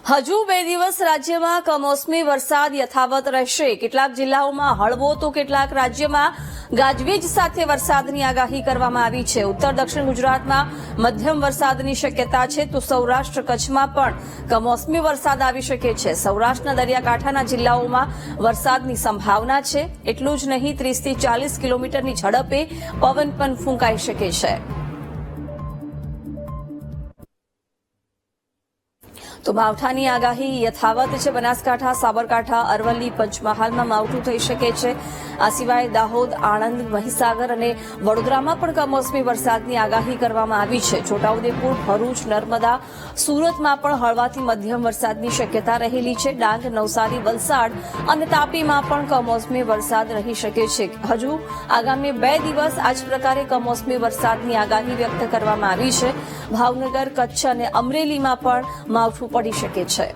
હજુ 2 દિવસ રાજ્યમાં કમોસમી વરસાદ યથાવત રહેશે। કેટલાક જિલ્લાઓમાં હળવો તો કેટલાક રાજ્યમાં ગાજવીજ સાથે વરસાદની આગાહી કરવામાં આવી છે। ઉત્તર દક્ષિણ ગુજરાતમાં મધ્યમ વરસાદની શક્યતા છે તો સૌરાષ્ટ્ર કચ્છમાં પણ કમોસમી વરસાદ આવી શકે છે। સૌરાષ્ટ્રના દરિયાકાંઠાના જિલ્લાઓમાં વરસાદની સંભાવના છે। એટલું જ નહીં 30 થી 40 કિલોમીટરની ઝડપે પવન પણ ફૂંકાઈ શકે છે। તો માવઠાની આગાહી યથાવત છે। બનાસકાંઠા, સાબરકાંઠા, અરવલ્લી, પંચમહાલમાં માવઠું થઈ શકે છે। આ સિવાય દાહોદ, આણંદ, મહીસાગર અને વડોદરામાં પણ કમોસમી વરસાદની આગાહી કરવામાં આવી છે। છોટાઉદેપુર, ભરૂચ, નર્મદા, સુરતમાં પણ હળવાથી મધ્યમ વરસાદની શક્યતા રહેલી છે। ડાંગ, નવસારી, વલસાડ અને તાપીમાં પણ કમોસમી વરસાદ રહી શકે છે। હજુ આગામી 2 દિવસ આ જ પ્રકારે કમોસમી વરસાદની આગાહી વ્યક્ત કરવામાં આવી છે। ભાવનગર, કચ્છ અને અમરેલીમાં પણ માવઠું પડી શકે છે।